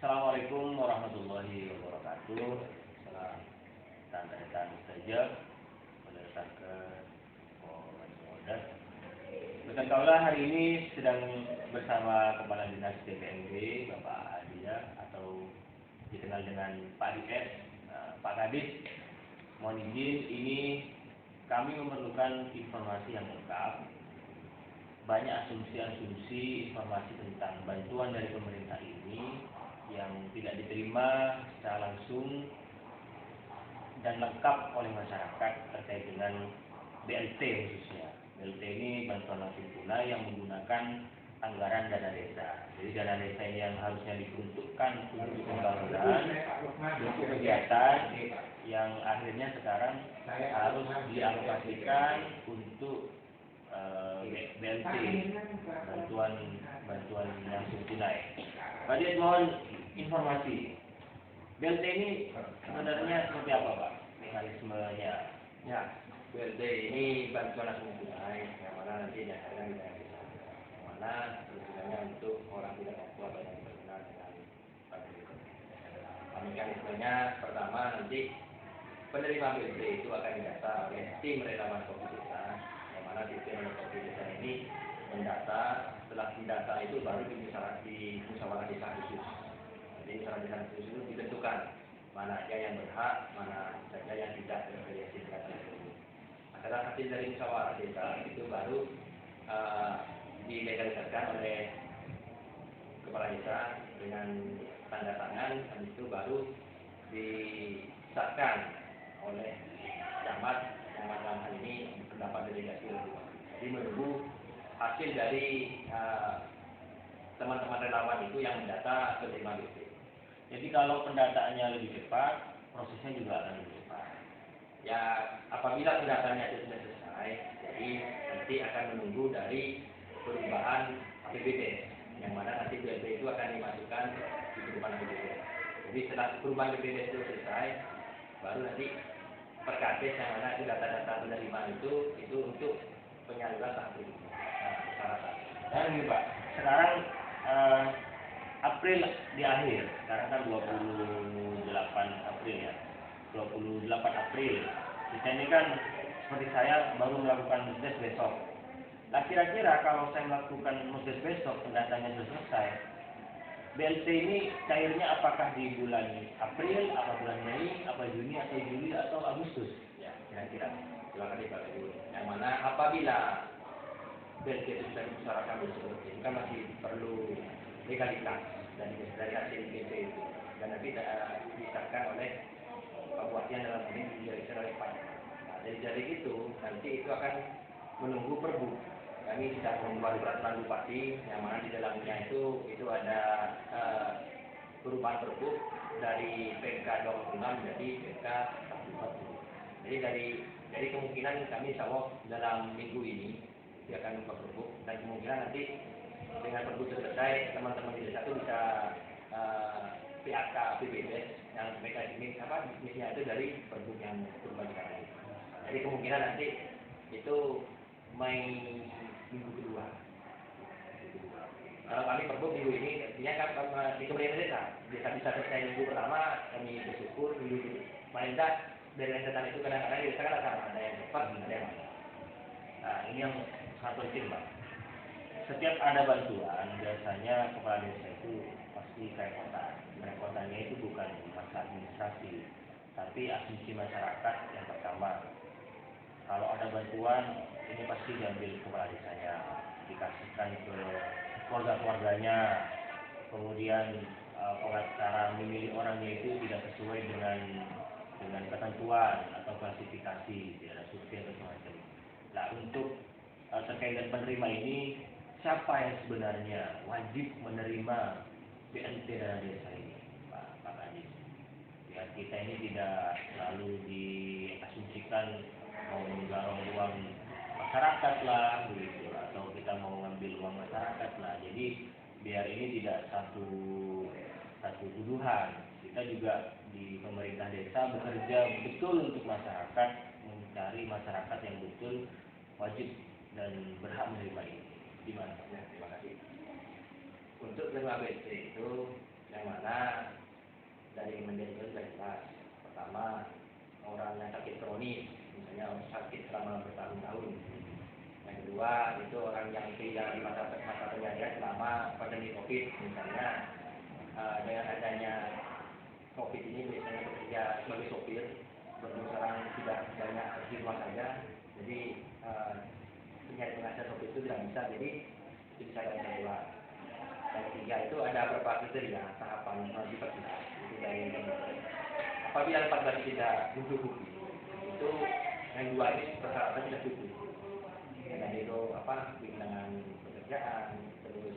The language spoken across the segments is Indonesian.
Assalamualaikum warahmatullahi wabarakatuh. Salam dan saja berdasarkan ke Polres. Berkatalah hari ini sedang bersama Kepala Dinas DPMD Bapak Adia atau dikenal dengan Pak DS, Pak Kadis. Mohon izin, ini kami memerlukan informasi yang lengkap. Banyak asumsi-asumsi informasi tentang bantuan dari pemerintah ini yang tidak diterima secara langsung dan lengkap oleh masyarakat terkait dengan BLT khususnya. BLT ini bantuan langsung tunai yang menggunakan anggaran dana desa. Jadi dana desa ini yang harusnya diperuntukkan untuk pembangunan, untuk kegiatan yang akhirnya sekarang harus dialokasikan untuk BLT, bantuan langsung tunai. Pak Dias, mohon informasi. BLT ini sebenarnya seperti apa, Pak? Mekanismenya? Ya, BLT ini bantuan langsung tunai, yang mana nanti dianggarkan di daerah desa. Yang mana tujuannya untuk orang tidak mampu atau yang berkenaan dengan BLT. Mekanismenya pertama nanti penerima BLT itu akan didata oleh tim relawan COVID desa. Di tim COVID desa ini mendata, setelah didata itu baru di musyawarah desa khusus. Jadi musyawarah desa khusus itu ditentukan mana aja yang berhak, mana saja yang tidak terafiliasi dengan tersebut. Setelah hasil dari musyawarah desa itu baru dilegalisasikan oleh kepala desa dengan tanda tangan, dan itu baru disahkan oleh camat yang dalam hal ini pendapat delegasi lebih lanjut. Jadi menunggu hasil dari teman-teman relawan itu yang mendata penerima BLT. Jadi kalau pendataannya lebih cepat, prosesnya juga akan lebih cepat. Ya, apabila pendataannya itu sudah selesai, jadi nanti akan menunggu dari perubahan APBD, yang mana nanti BLT itu akan dimasukkan di perubahan APBD. Jadi setelah perubahan APBD itu selesai, baru nanti perkades yang mana itu data-data penerimaan itu untuk penyaluran tahap berikutnya. Dan ini Pak, sekarang April di akhir, sekarang kan 28 April ya, 28 April. Kita ini kan seperti saya baru melakukan musdes besok. Nah kira-kira kalau saya melakukan musdes besok, pendataannya sudah selesai, BLT ini cairnya apakah di bulan April, apa bulan Mei, apa Juni, atau Juli, atau Agustus? Ya, kira-kira. Silakan dibahas dulu. Yang mana apabila BLT itu sudah dibicarakan besok, itu kan masih perlu legalitas dari hasil BLT itu. Dan nanti disahkan oleh Pak Bupati dalam ini dijelaskan oleh Pak. Nah, dari itu nanti itu akan menunggu perbu. Kami bisa membuat peraturan bupati yang mana di dalamnya itu ada perubahan perbu dari PK 26 menjadi PK 140. Jadi kemungkinan kami insya Allah dalam minggu ini akan membuat perbu, dan kemungkinan nanti dengan perbu selesai teman-teman di desa itu bisa PAK APBD yang bisnisnya itu dari perbu yang perubahan sekarang. Jadi kemungkinan nanti itu Mei minggu kedua. Kalau kami perbu minggu ini, artinya kan di kemudian desa bisa selesai minggu pertama, kami bersyukur minggu kedua. Paling tidak dari rentetan itu kadang-kadang di desa kan ada yang cepat, ada yang lambat. Nah ini yang sangat penting Pak. Setiap ada bantuan, biasanya kepala desa itu pasti kerepotan. Kerepotannya itu bukan masalah administrasi, tapi asumsi masyarakat yang pertama. Kalau ada bantuan, ini pasti diambil kepala desanya, dikasihkan ke keluarga-keluarganya. Kemudian cara memilih orangnya itu tidak sesuai dengan ketentuan atau klasifikasi, tidak ada survei atau semacam. Nah untuk terkait dengan penerima ini, siapa yang sebenarnya wajib menerima BLT dana desa ini, Pak Kadis? Ya kita ini tidak selalu diasumsikan mau menggarong uang masyarakat lah begitu, atau kita mau ngambil uang masyarakat lah. Jadi biar ini tidak satu tuduhan, kita juga di pemerintah desa bekerja betul untuk masyarakat, mencari masyarakat yang betul wajib dan berhak menerima ini. Gimana? Ya, terima kasih. Untuk penerima BLT itu yang mana dari Kemendikbud itu sudah jelas. Pertama, orang yang sakit kronis, misalnya sakit selama bertahun-tahun. Yang kedua, itu orang yang tidak di masa penyakit selama pandemi COVID, misalnya dengan adanya COVID ini biasanya bekerja sebagai sopir, sekarang tidak banyak di rumah saja, jadi penyakit penghasilan sopir itu tidak bisa, jadi itu bisa dari kedua. Yang ketiga itu ada beberapa kriteria tahapan divaksinasi itu dari apabila 14 tidak mencukupi itu yang dua ini persyaratan tidak cukup. Dan itu kehilangan pekerjaan, terus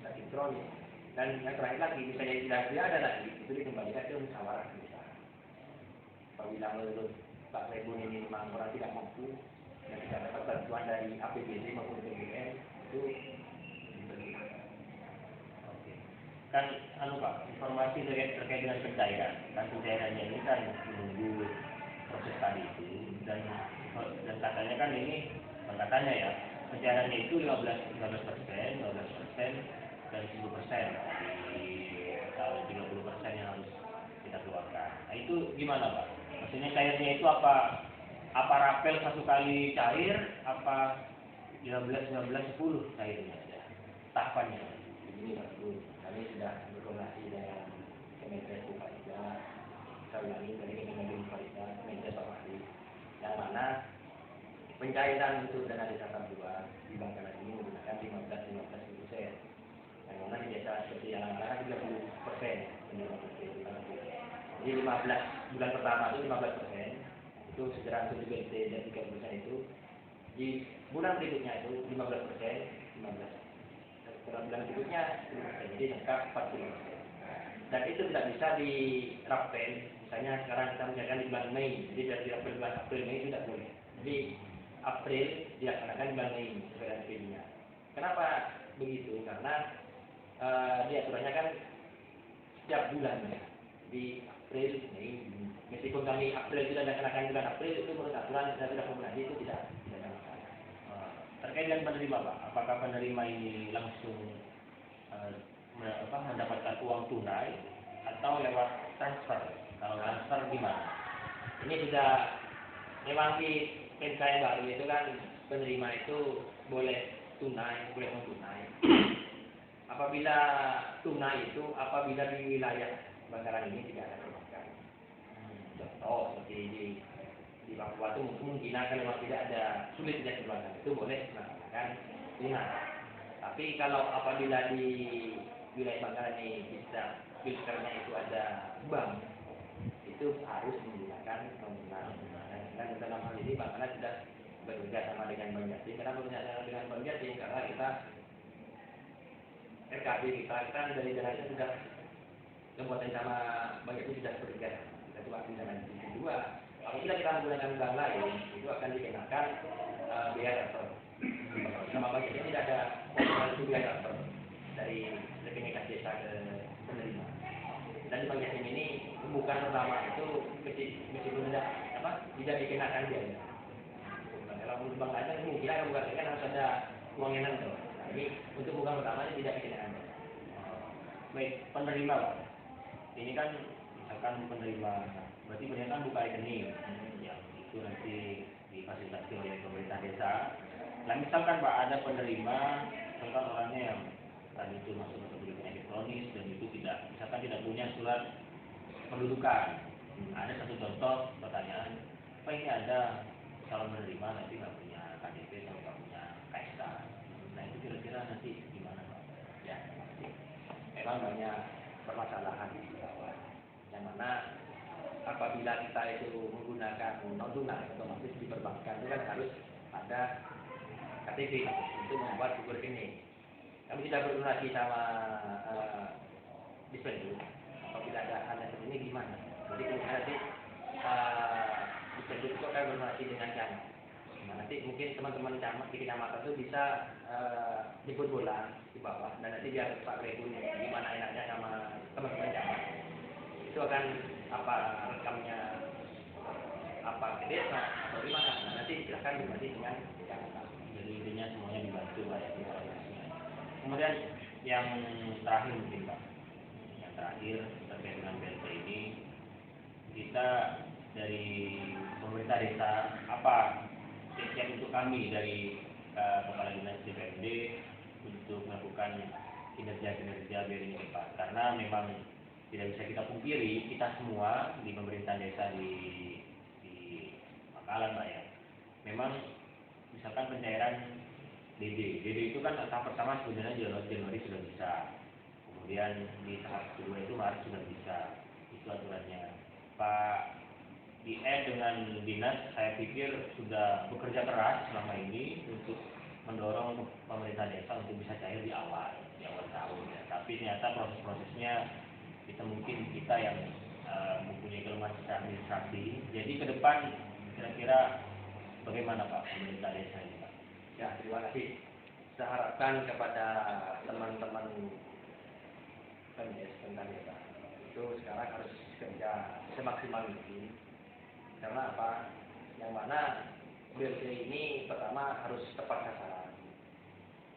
sakit kronis, dan yang terakhir lagi misalnya tidak ada lagi itu dikembalikan ke musyawarah desa. Apabila menurut Pak Rebun ini memang orang tidak mampu dan tidak dapat bantuan dari APBD maupun PBN itu kan Pak, informasi terkait dengan pencairan, kan pencairannya ini kan menunggu proses tadi itu dan katanya kan ini katanya ya pencairannya itu 15% dan 10% di total 30% yang harus kita keluarkan. Nah itu gimana Pak? Maksudnya cairnya itu apa rapel satu kali cair, apa 15, 19, 10 cairnya aja tahapannya? Ini Pak Bu, kami sudah berkoordinasi dengan Kementerian Komunikasi, saya ulangi dari Kementerian Komunikasi, Kementerian Informasi, yang mana pencairan untuk dana desa tahap 2 di Bangkalan ini menggunakan 15%, yang mana biasa seperti yang lain 30%, jadi 15 bulan pertama itu 15%, itu segera untuk BLT dan 30% itu, di bulan berikutnya itu 15%, 15%. Bulan berikutnya jadi lengkap 40%. Dan itu tidak bisa dirapel. Misalnya sekarang kita menjalankan di bulan Mei, jadi dari dirapel bulan April Mei itu tidak boleh. Jadi April dilaksanakan bulan Mei sesuai dengan PD-nya. Kenapa begitu? Karena di aturannya kan setiap bulannya di April, Mei, meskipun kami April sudah dilaksanakan bulan April itu menurut aturan kita sudah komunikasi itu tidak ada masalah. Terkait dengan penerima Pak, apakah penerima ini langsung mendapatkan uang tunai atau lewat transfer? Kalau transfer gimana? Ini sudah memang di PMK yang baru itu kan penerima itu boleh tunai, boleh non tunai. Apabila tunai itu apabila di wilayah Bangkalan ini tidak ada perbankan. Contoh seperti di Papua itu kemungkinan kalau memang tidak ada sulit tidak perbankan itu boleh melakukan tunai. Tapi kalau apabila di wilayah Bangkalan ini bisa filternya itu ada bank, itu harus menggunakan non tunai. Dan dalam hal ini Bangkalan sudah bekerja sama dengan Bank Jatim. Kenapa bekerja sama dengan Bank Jatim? Karena kita RKB kita kan dari dana itu sudah kebuatan sama Bank Jatim sudah bekerja. Kita coba dengan kedua. Apabila kita menggunakan bank lain, itu akan dikenakan biaya transfer. Sama Bank Jatim tidak ada potongan biaya transfer dari rekening kas desa ke penerima. Dan di Bank Jatim ini bukan pertama itu meskipun tidak dikenakan biaya. Kalau untuk bank lain mungkin akan bukan harus ada uang yang nanti. Tapi untuk bukan pertama ini tidak dikenakan. Baik, penerima Pak. Ini kan misalkan penerima, berarti penerima kan buka rekening yang itu nanti difasilitasi oleh pemerintah desa. Nah misalkan Pak ada penerima, misalkan orangnya yang tadi itu masuk ke penyakit kronis dan itu misalkan tidak punya surat pendudukan. Ada satu contoh pertanyaan, apa ini ada calon penerima nanti nggak punya KTP atau nggak punya KSK? Nah itu kira-kira nanti gimana Pak? Ya, memang banyak permasalahan di bawah, yang mana apabila kita itu menggunakan non tunai otomatis di perbankan itu kan harus ada KTP untuk membuat buku rekening. Kami sudah berkoordinasi sama Dispenduk. Apabila ada hal yang seperti ini gimana? Jadi kemudian nanti Dispenduk itu akan berkoordinasi dengan camat. Nah, nanti mungkin teman-teman camat di kecamatan itu bisa jemput bola di bawah dan nanti biar Pak Rebun gimana enaknya sama teman-teman camat. Itu akan apa rekamnya apa ke desa atau gimana? Nah, nanti silakan berkoordinasi dengan camat. Jadi intinya semuanya dibantu Pak ya. Kemudian yang terakhir mungkin Pak, yang terakhir terakhir terkait dengan BLT ini, kita dari pemerintah desa apa siap untuk kami dari Kepala Dinas DPRD untuk melakukan kinerja biar ini cepat, karena memang tidak bisa kita pungkiri kita semua di pemerintahan desa di Pangkalan Pak ya, memang misalkan pencairan DD itu kan tahap pertama sebenarnya Januari sudah bisa, kemudian di tahap kedua itu Maret sudah bisa, itu aturannya. Pak DM dengan dinas saya pikir sudah bekerja keras selama ini untuk mendorong pemerintah desa untuk bisa cair di awal tahun ya. Tapi ternyata proses-prosesnya kita yang mempunyai kelemahan secara administrasi. Jadi ke depan kira-kira bagaimana Pak pemerintah desa ini Pak? Ya, terima kasih. Saya harapkan kepada teman-teman tentang desa itu sekarang harus kerja semaksimal mungkin. Karena apa? Yang mana BLT ini pertama harus tepat sasaran.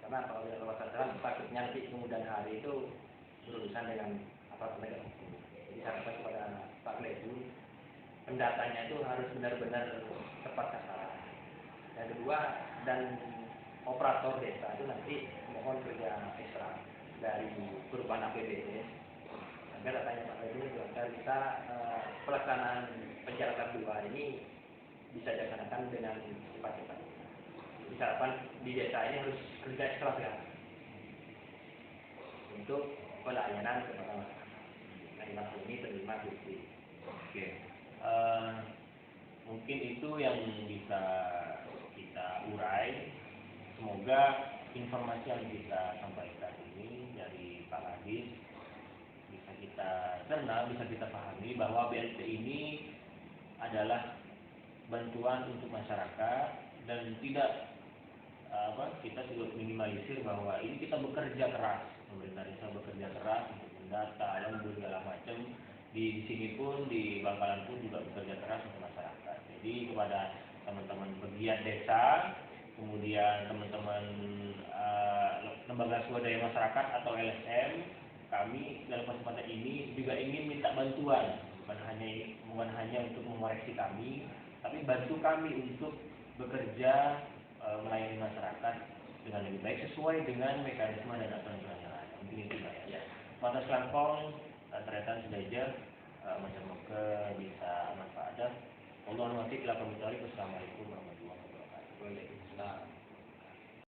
Karena kalau tidak tepat sasaran, takutnya nanti kemudian hari itu berurusan dengan aparat penegak hukum. Jadi saya harapkan kepada Pak Lebu, pendatanya itu harus benar-benar tepat sasaran. Yang kedua, dan operator desa itu nanti mohon kerja ekstra dari perubahan APBD agar datanya Pak Lebu agar kita pelaksanaan pencatatan dua ini bisa dilaksanakan dengan cepat-cepat. Harapan di desa ini harus kerja ekstra ya untuk pelayanan kepada masyarakat. Nah, langsung ini terima bukti. Oke, mungkin itu yang bisa kita urai. Semoga informasi yang kita sampaikan ini dari Pak Kadis bisa kita cerna, bisa kita pahami bahwa BLT ini adalah bantuan untuk masyarakat dan tidak kita juga minimalisir bahwa ini kita bekerja keras, pemerintah desa bekerja keras untuk mendata, lembur segala macam. Di sini pun di Bangkalan pun juga bekerja keras untuk masyarakat. Jadi kepada teman-teman pegiat desa, kemudian teman-teman lembaga swadaya masyarakat atau LSM, kami dalam kesempatan ini juga ingin minta bantuan, bukan hanya untuk mengoreksi kami, tapi bantu kami untuk bekerja melayani masyarakat dengan lebih baik sesuai dengan mekanisme dan aturan yang ada. Mungkin itu Pak ya. Mata selangkong ternyata sudah moga-moga bisa manfaat. Allahumma wafiq ila Assalamualaikum warahmatullahi wabarakatuh. Waalaikumsalam.